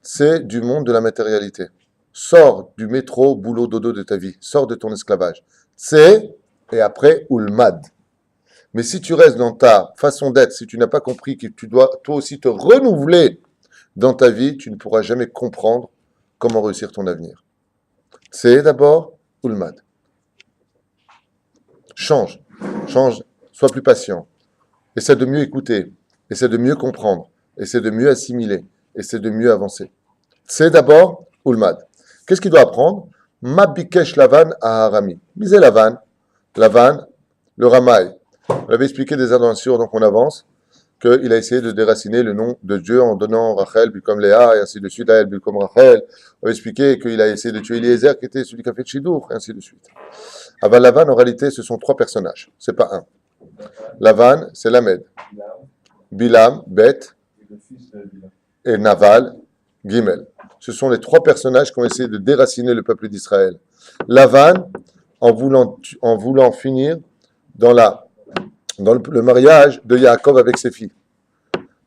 Speaker 1: c'est du monde de la matérialité. Sors du métro, boulot, dodo de ta vie. Sors de ton esclavage. C'est, et après, ulmad. Mais si tu restes dans ta façon d'être, si tu n'as pas compris que tu dois toi aussi te renouveler dans ta vie, tu ne pourras jamais comprendre comment réussir ton avenir. C'est d'abord ulmad. Change, sois plus patient. Essaie de mieux écouter, essaie de mieux comprendre, essaie de mieux assimiler, essaie de mieux avancer. C'est d'abord ulmad. Qu'est-ce qu'il doit apprendre? Mabikesh Lavan à Harami. Misez Lavan, le Ramaï. On l'avait expliqué déjà dans le sur, donc on avance, qu'il a essayé de déraciner le nom de Dieu en donnant Rachel, puis comme Léa, et ainsi de suite, elle, puis comme Rachel. On avait expliqué qu'il a essayé de tuer Eliezer, qui était celui qui a fait Chidour, et ainsi de suite. Aval Lavan, en réalité, ce sont 3 personnages, c'est pas un. Lavan, c'est Lamed. Bilam, Beth, et Naval, Gimel. Ce sont les 3 personnages qui ont essayé de déraciner le peuple d'Israël. Lavan, en voulant finir dans le mariage de Yaakov avec ses filles.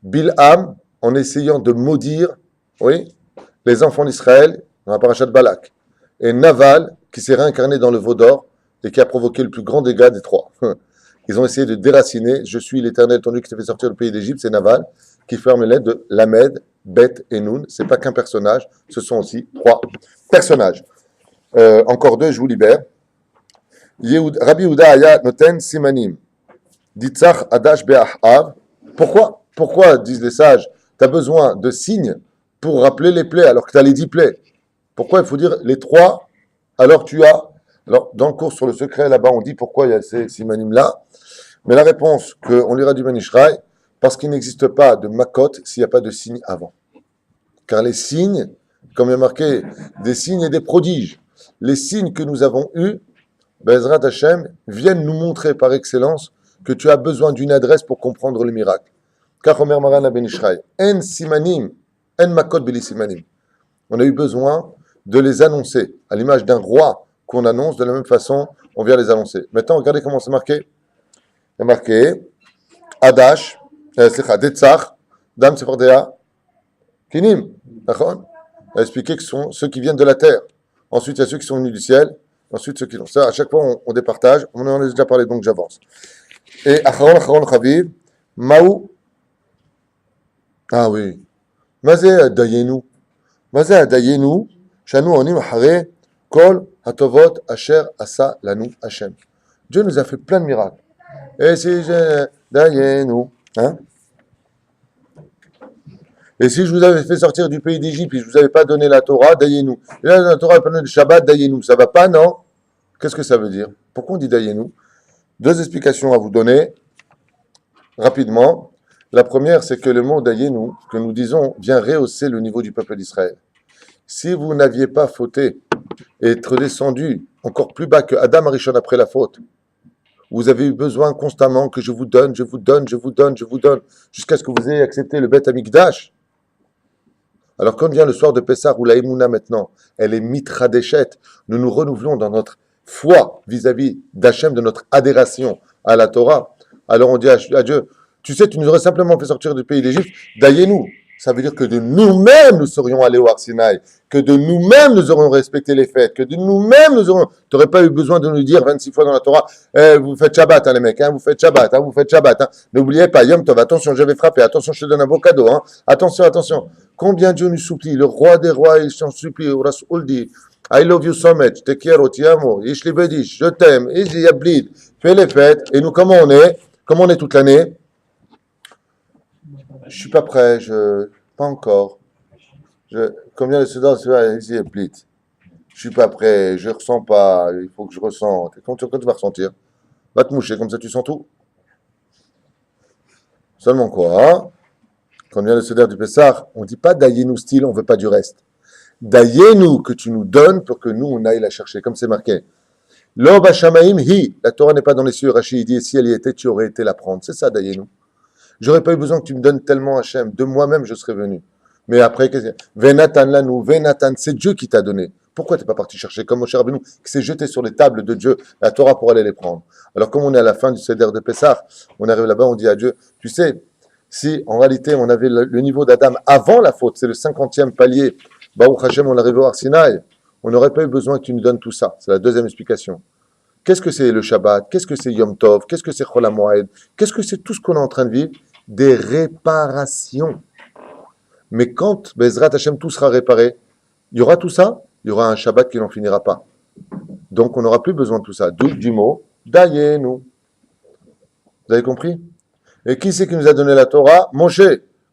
Speaker 1: Bilham, en essayant de maudire, oui, les enfants d'Israël dans la parasha de Balak. Et Naval, qui s'est réincarné dans le veau d'or et qui a provoqué le plus grand dégât des 3. Ils ont essayé de déraciner. Je suis l'Éternel, ton Dieu qui t'a fait sortir du pays d'Égypte. C'est Naval qui forme les lettres de Lamed, Beth et Nun. Ce n'est pas qu'un personnage, ce sont aussi 3 personnages. Encore 2, je vous libère. Rabbi Yehuda Aya Noten Simanim. Ditzach Adash Be'ahav. Pourquoi disent les sages, tu as besoin de signes pour rappeler les plaies alors que tu as les 10 plaies? Pourquoi il faut dire les 3 alors tu as. Alors, dans le cours sur le secret, là-bas, on dit pourquoi il y a ces simanim-là. Mais la réponse qu'on lira du Manishraï, parce qu'il n'existe pas de makot s'il n'y a pas de signe avant. Car les signes, comme il y a marqué, des signes et des prodiges, les signes que nous avons eus, Bezrat Hashem, viennent nous montrer par excellence que tu as besoin d'une adresse pour comprendre le miracle. Car Omer Maran Ben Ishraï, en simanim, en makot beli simanim. On a eu besoin de les annoncer, à l'image d'un roi qu'on annonce, de la même façon, on vient les annoncer. Maintenant, regardez comment c'est marqué. C'est marqué Adash, Detzach, Dam Sefardea, Kinim. D'accord? On a expliqué que ce sont ceux qui viennent de la terre. Ensuite, il y a ceux qui sont venus du ciel. Ensuite, ceux qui l'ont. Ça, à chaque fois, on départage. On en a déjà parlé, donc j'avance. Et Acharon Chaviv, Maou. Ah oui. Mazé Dayenu. Mazé Dayenu. Shanu Onim Hare. Kol Hatovot Asher Asa Lanu Hashem. Dieu nous a fait plein de miracles. Et si je Dayenu. Hein? Et si je vous avais fait sortir du pays d'Égypte et je ne vous avais pas donné la Torah, Dayenu. Et là, la Torah a donné le Shabbat, Dayenu. Ça ne va pas, non? Qu'est-ce que ça veut dire? Pourquoi on dit Dayenu? 2 explications à vous donner rapidement. La première, c'est que le mot Dayenu, que nous disons, vient rehausser le niveau du peuple d'Israël. Si vous n'aviez pas fauté et être descendu encore plus bas que Adam Arishon après la faute, vous avez eu besoin constamment que je vous donne, jusqu'à ce que vous ayez accepté le Beth Amikdash. Alors quand vient le soir de Pessah, où la Emouna maintenant, elle est mitradeshet, nous nous renouvelons dans notre foi vis-à-vis d'Hachem, de notre adhération à la Torah. Alors on dit à Dieu, tu sais, tu nous aurais simplement fait sortir du pays d'Égypte, daillez-nous. Ça veut dire que de nous-mêmes, nous serions allés au Har Sinaï, que de nous-mêmes, nous aurions respecté les fêtes, que de nous-mêmes, nous aurions... Tu n'aurais pas eu besoin de nous dire 26 fois dans la Torah, vous faites Shabbat, hein, les mecs, hein, vous faites Shabbat. Hein. N'oubliez pas, Yom Tov, attention, je vais frapper, attention, je te donne un beau cadeau, hein. Attention. Combien Dieu nous supplie, le roi des rois, il s'en supplie, Rasul dit, I love you so much, te quiero, ti amo, ish li bedish, je t'aime, ish li yablid, fais les fêtes, et nous, comment on est toute l'année? Je suis pas prêt, pas encore. Combien de Soudan ici est plit? Je suis pas prêt, je ressens pas, il faut que je ressente. Quand tu vas ressentir, va te moucher, comme ça tu sens tout. Seulement quoi, hein? Quand vient le Seder du Pessah, on dit pas Dayenu style, on veut pas du reste. Dayenu que tu nous donnes pour que nous on aille la chercher, comme c'est marqué. Lo bashamaim hi, la Torah n'est pas dans les cieux, Rachid dit, et si elle y était, tu aurais été la prendre. C'est ça Dayenu. J'aurais pas eu besoin que tu me donnes tellement Hachem. De moi-même, je serais venu. Mais après, Venatan lanou, Venatan, c'est Dieu qui t'a donné. Pourquoi tu n'es pas parti chercher comme Moshe Rabbeinu, qui s'est jeté sur les tables de Dieu, la Torah, pour aller les prendre? Alors, comme on est à la fin du Seder de Pessah, on arrive là-bas, on dit à Dieu, tu sais, si en réalité on avait le niveau d'Adam avant la faute, c'est le 50e palier, Baruch Hashem, on arrive au Har Sinaï, on n'aurait pas eu besoin que tu nous donnes tout ça. C'est la deuxième explication. Qu'est-ce que c'est le Shabbat? Qu'est-ce que c'est Yom Tov? Qu'est-ce que c'est Chol HaMoed? Qu'est-ce que c'est tout ce qu'on est en train de vivre? Des réparations. Mais quand Bezrat Hashem tout sera réparé, il y aura tout ça, il y aura un Shabbat qui n'en finira pas. Donc on n'aura plus besoin de tout ça. D'où du mot Dayenu. Vous avez compris? Et qui c'est qui nous a donné la Torah? Moshe.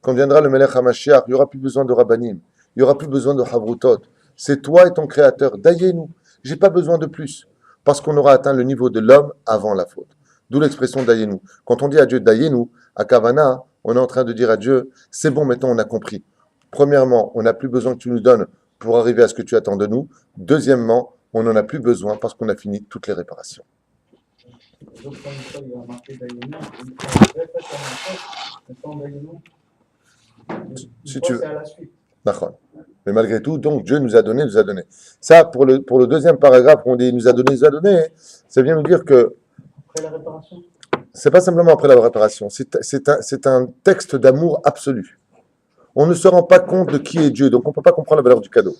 Speaker 1: Quand viendra le Melech HaMashiach, il n'y aura plus besoin de Rabbanim, il n'y aura plus besoin de Havrutot. C'est toi et ton Créateur. Dayenu. J'ai pas besoin de plus. Parce qu'on aura atteint le niveau de l'homme avant la faute. D'où l'expression Dayenu. Quand on dit à Dieu Dayenu, à Kavana, on est en train de dire à Dieu, c'est bon, maintenant on a compris. Premièrement, on n'a plus besoin que tu nous donnes pour arriver à ce que tu attends de nous. Deuxièmement, on n'en a plus besoin parce qu'on a fini toutes les réparations.
Speaker 3: Donc, quand il y a marqué Dayenu, il répète la même chose,
Speaker 1: Si tu veux.
Speaker 3: c'est à la suite.
Speaker 1: D'accord. Mais malgré tout, donc Dieu nous a donné. Ça, pour le deuxième paragraphe, on dit il nous a donné, ça vient nous dire que
Speaker 3: Après la réparation.
Speaker 1: c'est pas simplement après la réparation, c'est un texte d'amour absolu. On ne se rend pas compte de qui est Dieu, donc on ne peut pas comprendre la valeur du cadeau.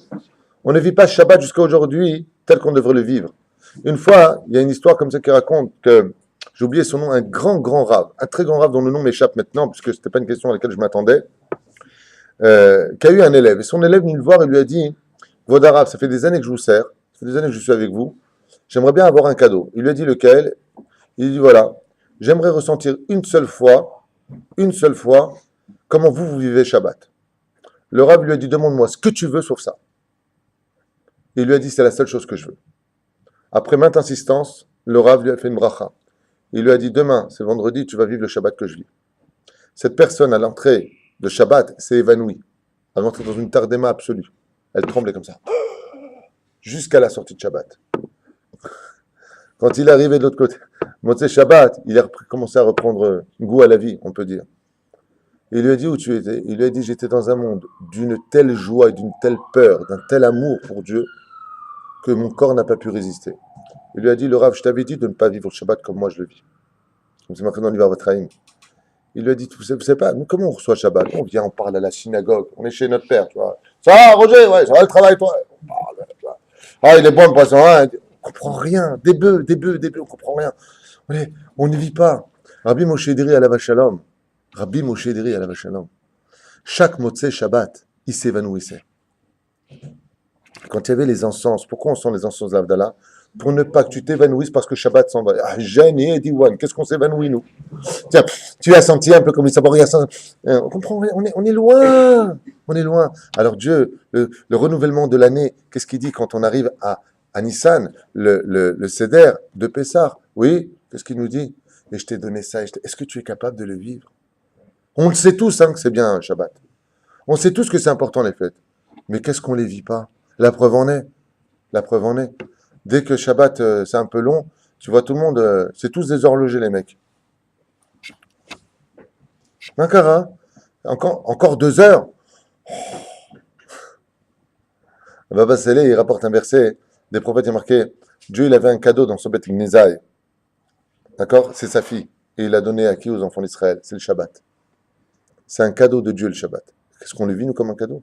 Speaker 1: On ne vit pas Shabbat jusqu'à aujourd'hui tel qu'on devrait le vivre. Une fois, il y a une histoire comme ça qui raconte que, j'ai oublié son nom, un grand rave, un très grand rave dont le nom m'échappe maintenant, puisque ce n'était pas une question à laquelle je m'attendais, qui a eu un élève. Et son élève venu le voir et lui a dit, Vodarav, ça fait des années que je vous sers, ça fait des années que je suis avec vous, j'aimerais bien avoir un cadeau. Il lui a dit lequel? Il dit voilà, j'aimerais ressentir une seule fois, comment vous vivez Shabbat. Le Rav lui a dit, demande-moi ce que tu veux sauf ça. Il lui a dit, c'est la seule chose que je veux. Après maintes insistances, le Rav lui a fait une bracha. Il lui a dit, demain, c'est vendredi, tu vas vivre le Shabbat que je vis. Cette personne, à l'entrée de Shabbat, s'est évanouie. Elle est entrée dans une tardéma absolue. Elle tremblait comme ça. Jusqu'à la sortie de Shabbat. Quand il est arrivé de l'autre côté, Motzei Shabbat, il a commencé à reprendre goût à la vie, on peut dire. Il lui a dit où tu étais. Il lui a dit, j'étais dans un monde d'une telle joie et d'une telle peur, d'un tel amour pour Dieu, que mon corps n'a pas pu résister. Il lui a dit, le Rav, je t'avais dit de ne pas vivre le Shabbat comme moi je le vis. Comme c'est marqué dans l'Ivar Vatraïm. Il lui a dit, vous savez pas, nous, comment on reçoit Shabbat? On vient, on parle à la synagogue, on est chez notre père, tu vois. Ça va, Roger? Ouais, ça va le travail, toi? On parle, tu vois. Ah, il est bon le poisson, hein? On comprend rien. Des bœufs, on comprend rien. On ne vit pas. Rabbi Moshe Ederi à la Vachalom. Rabbi Moshe Ederi à la Vachalom. Chaque Motzei Shabbat, il s'évanouissait. Quand il y avait les encens, pourquoi on sent les encens d'Avdallah? Pour ne pas que tu t'évanouisses parce que Shabbat s'en va. Ah, Jeanne et Diwan, qu'est-ce qu'on s'évanouit, nous? Tiens, tu as senti un peu comme il s'aborie. On comprend rien, on est loin. On est loin. Alors Dieu, le renouvellement de l'année, qu'est-ce qu'il dit quand on arrive à Nissan, le Seder de Pessah? Oui, qu'est-ce qu'il nous dit? Et je t'ai donné ça. Est-ce que tu es capable de le vivre? On le sait tous hein, que c'est bien Shabbat. On sait tous que c'est important les fêtes. Mais qu'est-ce qu'on ne les vit pas? La preuve en est. La preuve en est. Dès que Shabbat, c'est un peu long, tu vois tout le monde, c'est tous des horlogers les mecs. Mankara, encore 2 heures. Baba Saleh, il rapporte un verset des prophètes, il est marqué, Dieu il avait un cadeau dans son Beth Gnezaï. D'accord? C'est sa fille. Et il l'a donné à qui? Aux enfants d'Israël. C'est le Shabbat. C'est un cadeau de Dieu le Shabbat. Qu'est-ce qu'on le vit nous comme un cadeau?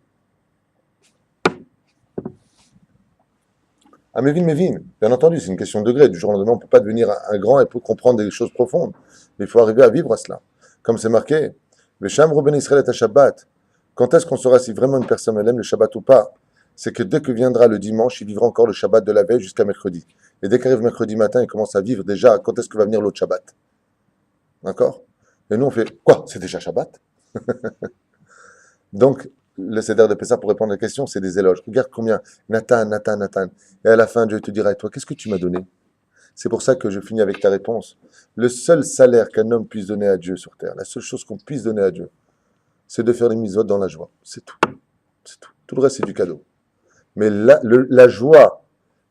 Speaker 1: Ah, Mévin. Bien entendu, c'est une question de degré. Du jour au lendemain, on ne peut pas devenir un grand et comprendre des choses profondes. Mais il faut arriver à vivre à cela. Comme c'est marqué, le Shamro ben Israël est à Shabbat. Quand est-ce qu'on saura si vraiment une personne elle aime le Shabbat ou pas? C'est que dès que viendra le dimanche, il vivra encore le Shabbat de la veille jusqu'à mercredi. Et dès qu'arrive mercredi matin, il commence à vivre déjà quand est-ce que va venir l'autre Shabbat. D'accord? Et nous, on fait quoi? C'est déjà Shabbat? Donc, le Seder de Pessah, pour répondre à la question, c'est des éloges. Regarde combien. Nathan. Et à la fin, Dieu te dira, et toi, qu'est-ce que tu m'as donné? C'est pour ça que je finis avec ta réponse. Le seul salaire qu'un homme puisse donner à Dieu sur terre, la seule chose qu'on puisse donner à Dieu, c'est de faire les mitzvot dans la joie. C'est tout. C'est tout. Tout le reste, c'est du cadeau. Mais la joie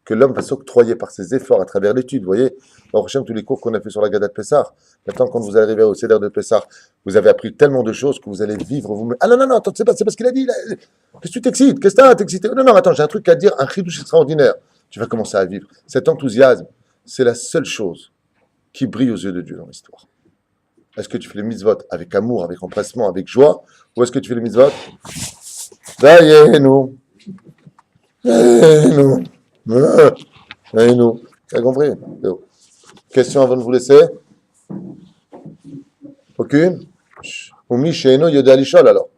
Speaker 1: que l'homme va s'octroyer par ses efforts à travers l'étude, vous voyez, au prochain tous les cours qu'on a fait sur la Gada de Pessah, maintenant quand vous arrivez au Seder de Pessah, vous avez appris tellement de choses que vous allez vivre vous-même. Ah non, attends, c'est pas ce qu'il a dit. Qu'est-ce que tu t'excites? Qu'est-ce que t'as t'excité? Non, attends, j'ai un truc à dire, un chidouche extraordinaire. Tu vas commencer à vivre. Cet enthousiasme, c'est la seule chose qui brille aux yeux de Dieu dans l'histoire. Est-ce que tu fais les mitzvot avec amour, avec empressement, avec joie, ou est-ce que tu fais les mitzvot? Dayenu. T'as compris? Question avant de vous laisser? Aucune? Ou Misheno Yoda Lishol alors?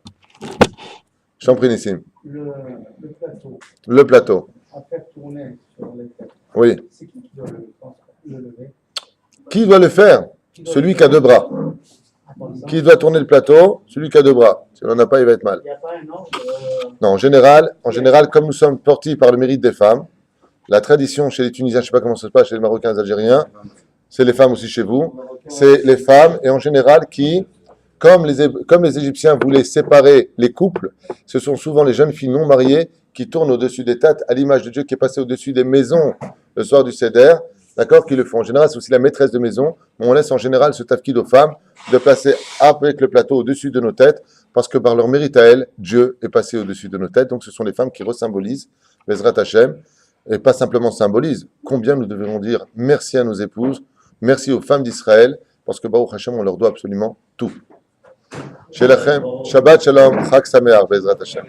Speaker 1: Je t'en prie, Nissim. Le plateau.
Speaker 3: À faire tourner sur les têtes.
Speaker 1: Oui.
Speaker 3: C'est qui doit le lever?
Speaker 1: Qui doit le faire? Celui qui a 2 bras. Qui doit tourner le plateau? Celui qui a 2 bras. Si on n'en a pas, il va être mal.
Speaker 3: Il n'y a pas un ordre.
Speaker 1: Non, en général, comme nous sommes portés par le mérite des femmes, la tradition chez les Tunisiens, je ne sais pas comment ça se passe chez les Marocains, les Algériens, c'est les femmes aussi chez vous, c'est les femmes, et en général qui, comme les Égyptiens voulaient séparer les couples, ce sont souvent les jeunes filles non mariées qui tournent au-dessus des têtes, à l'image de Dieu qui est passé au-dessus des maisons le soir du Seder, d'accord, qui le font. En général, c'est aussi la maîtresse de maison, mais on laisse en général ce tafkid aux femmes de placer avec le plateau au-dessus de nos têtes, parce que par leur mérite à elles, Dieu est passé au-dessus de nos têtes, donc ce sont les femmes qui resymbolisent Bezrat Hashem, et pas simplement symbolisent. Combien nous devons dire merci à nos épouses, merci aux femmes d'Israël, parce que Baruch Hashem, on leur doit absolument tout. Shelachem, Shabbat Shalom, Chag Sameach, Bezrat Hashem.